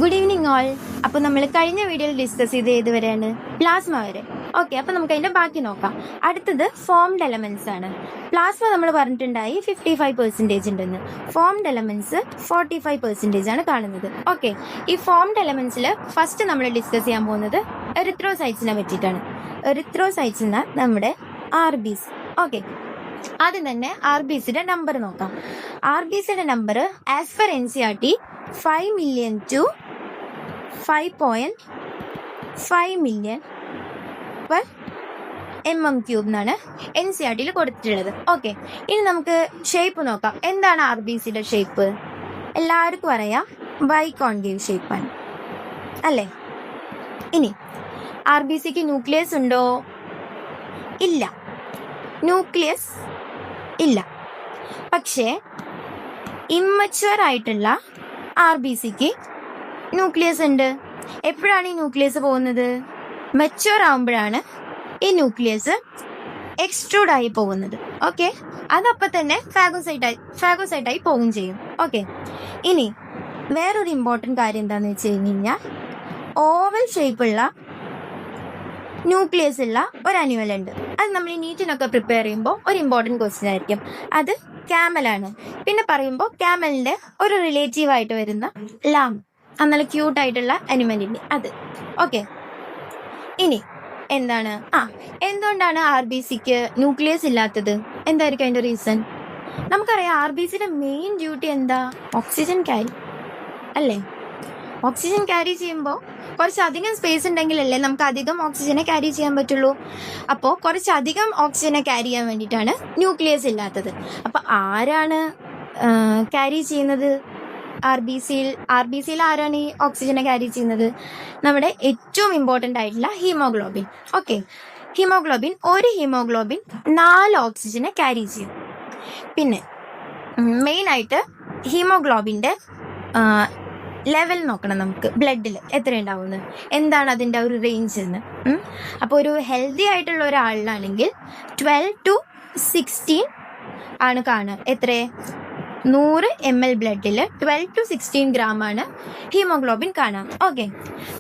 Good evening all. അപ്പോൾ നമ്മൾ കഴിഞ്ഞ വീഡിയോയിൽ ഡിസ്കസ് ചെയ്ത് ഏതുവരെയാണ്? പ്ലാസ്മ വരെ. ഓക്കെ, അപ്പോൾ നമുക്ക് അതിൻ്റെ ബാക്കി നോക്കാം. അടുത്തത് ഫോംഡ് എലമെന്റ്സ് ആണ്. പ്ലാസ്മ നമ്മൾ പറഞ്ഞിട്ടുണ്ടായി 55% ഉണ്ടെന്ന്. ഫോംഡ് എലമെന്റ്സ് 45% ആണ് കാണുന്നത്. ഓക്കെ, ഈ ഫോംഡ് എലമെന്റ്സിൽ ഫസ്റ്റ് നമ്മൾ ഡിസ്കസ് ചെയ്യാൻ പോകുന്നത് എറിത്രോസൈറ്റ്സിനെ പറ്റിയിട്ടാണ്. എറിത്രോസൈറ്റ്സ് എന്ന നമ്മുടെ RBC. ഓക്കെ, ആദ്യം തന്നെ RBCയുടെ നമ്പർ നോക്കാം. RBCയുടെ number as per NCERT 5 million to 5.5 million per mm³ എന്നാണ് NCERTയിൽ കൊടുത്തിട്ടുള്ളത്. ഓക്കെ, ഇനി നമുക്ക് ഷേപ്പ് നോക്കാം. എന്താണ് RBCയുടെ ഷേപ്പ്? എല്ലാവർക്കും അറിയാം, ബൈകോൺകേവ് ഷേപ്പാണ് അല്ലേ? ഇനി RBCക്ക് ന്യൂക്ലിയസ് ഉണ്ടോ? ഇല്ല, ന്യൂക്ലിയസ് ഇല്ല. പക്ഷേ ഇമ്മച്വർ ആയിട്ടുള്ള RBCക്ക് ന്യൂക്ലിയസ് ഉണ്ട്. എപ്പോഴാണ് ഈ ന്യൂക്ലിയസ് പോകുന്നത്? മെച്യൂർ ആകുമ്പോഴാണ് ഈ ന്യൂക്ലിയസ് എക്സ്ട്രൂഡ് ആയി പോകുന്നത്. ഓക്കെ, അതപ്പം തന്നെ ഫാഗോസൈറ്റായി പോകുകയും ചെയ്യും. ഓക്കെ, ഇനി വേറൊരു ഇമ്പോർട്ടൻറ്റ് കാര്യം എന്താണെന്ന് വെച്ച് കഴിഞ്ഞാൽ, ഓവൽ ഷേപ്പുള്ള ന്യൂക്ലിയസ് ഉള്ള ഒരു അനിമൽ ഉണ്ട്. അത് നമ്മൾ ഈ നീറ്റിനൊക്കെ പ്രിപ്പയർ ചെയ്യുമ്പോൾ ഒരു ഇമ്പോർട്ടൻറ്റ് ക്വസ്റ്റ്യൻ ആയിരിക്കും. അത് ക്യാമലാണ്. പിന്നെ പറയുമ്പോൾ ക്യാമലിൻ്റെ ഒരു റിലേറ്റീവ് ആയിട്ട് വരുന്ന ലാം, നല്ല ക്യൂട്ടായിട്ടുള്ള അനിമലിൻ്റെ അത്. ഓക്കെ, ഇനി എന്താണ് എന്തുകൊണ്ടാണ് RBCക്ക് ന്യൂക്ലിയസ് ഇല്ലാത്തത്? എന്തായിരിക്കും അതിൻ്റെ റീസൺ? നമുക്കറിയാം, RBCയുടെ മെയിൻ ഡ്യൂട്ടി എന്താ? ഓക്സിജൻ ക്യാരി അല്ലേ? ഓക്സിജൻ ക്യാരി ചെയ്യുമ്പോൾ കുറച്ചധികം സ്പേസ് ഉണ്ടെങ്കിലല്ലേ നമുക്ക് അധികം ഓക്സിജനെ ക്യാരി ചെയ്യാൻ പറ്റുള്ളൂ. അപ്പോൾ കുറച്ചധികം ഓക്സിജനെ ക്യാരി ചെയ്യാൻ വേണ്ടിയിട്ടാണ് ന്യൂക്ലിയസ് ഇല്ലാത്തത്. അപ്പോൾ ആരാണ് ക്യാരി ചെയ്യുന്നത്? RBCയിൽ ആരാണ് ഈ ഓക്സിജനെ ക്യാരി ചെയ്യുന്നത്? നമ്മുടെ ഏറ്റവും ഇമ്പോർട്ടൻ്റ് ആയിട്ടുള്ള ഹീമോഗ്ലോബിൻ. ഓക്കെ, ഒരു ഹീമോഗ്ലോബിൻ 4 ഓക്സിജനെ ക്യാരി ചെയ്യും. പിന്നെ മെയിനായിട്ട് ഹീമോഗ്ലോബിൻ്റെ ലെവൽ നോക്കണം നമുക്ക്. ബ്ലഡിൽ എത്ര ഉണ്ടാവുന്നത്, എന്താണ് അതിൻ്റെ ഒരു റേഞ്ച് എന്ന്. അപ്പോൾ ഒരു ഹെൽത്തി ആയിട്ടുള്ള ഒരാളിലാണെങ്കിൽ 12 to 16 ആണ് കാണുക. എത്ര? 100 ml ബ്ലഡിൽ 12 to 16 ഗ്രാമാണ് ഹീമോഗ്ലോബിൻ കാണാം. ഓക്കെ,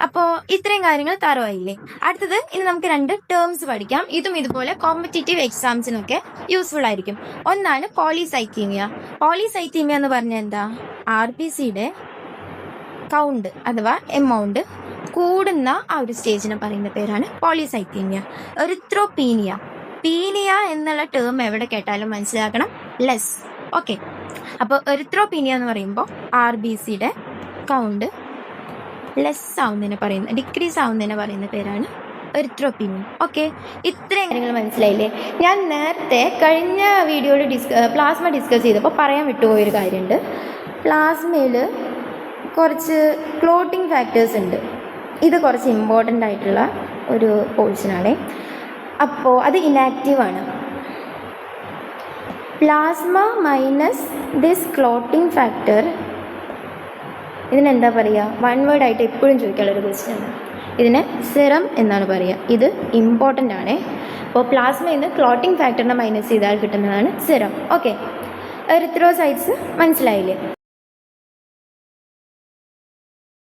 അപ്പോൾ ഇത്രയും കാര്യങ്ങൾ തറവായില്ലേ? അടുത്തത് ഇനി നമുക്ക് 2 ടേംസ് പഠിക്കാം. ഇതും ഇതുപോലെ കോമ്പറ്റേറ്റീവ് എക്സാംസിനൊക്കെ യൂസ്ഫുൾ ആയിരിക്കും. ഒന്നാണ് പോളിസൈത്തീമിയ. പോളിസൈത്തീമിയ എന്ന് പറഞ്ഞാൽ എന്താ? RBCയുടെ കൗണ്ട് അഥവാ എമൗണ്ട് കൂടുന്ന ആ ഒരു സ്റ്റേജിനെ പറയുന്ന പേരാണ് പോളിസൈത്തീമിയ. എറിത്രോപീനിയ. പീനിയ എന്നുള്ള ടേം എവിടെ കേട്ടാലും മനസ്സിലാക്കണം, ലെസ്. ഓക്കെ, അപ്പോൾ എറിത്രോപീനിയ എന്ന് പറയുമ്പോൾ RBCയുടെ കൗണ്ട് ലെസ് ആവുന്നതിനെ പറയുന്ന, ഡിക്രീസ് ആവുന്നതിനെ പറയുന്ന പേരാണ് എറിത്രോപീനിയ. ഓക്കെ, ഇത്രയും കാര്യങ്ങൾ മനസ്സിലായില്ലേ? ഞാൻ നേരത്തെ കഴിഞ്ഞ വീഡിയോയിൽ പ്ലാസ്മ ഡിസ്കസ് ചെയ്തപ്പോൾ പറയാൻ വിട്ടുപോയൊരു കാര്യമുണ്ട്. പ്ലാസ്മയിൽ കുറച്ച് ക്ലോട്ടിംഗ് ഫാക്ടേഴ്സ് ഉണ്ട്. ഇത് കുറച്ച് ഇമ്പോർട്ടൻ്റ് ആയിട്ടുള്ള ഒരു പോർഷനാണ്. അപ്പോൾ അത് ഇനാക്റ്റീവാണ്. Plasma minus this clotting factor, ഇതിനെന്താ പറയുക? വൺ വേർഡ് ആയിട്ട് എപ്പോഴും ചോദിക്കാനുള്ളൊരു ക്വസ്റ്റ്യനാണ്. ഇതിനെ സെറം എന്നാണ് പറയുക. ഇത് ഇമ്പോർട്ടൻ്റ് ആണ്. അപ്പോൾ പ്ലാസ്മയിൽ നിന്ന് ക്ലോട്ടിംഗ് ഫാക്ടറിനെ മൈനസ് ചെയ്താൽ കിട്ടുന്നതാണ് സെറം. ഓക്കെ, എറിത്രോസൈറ്റ്സ് മനസ്സിലായില്ലേ?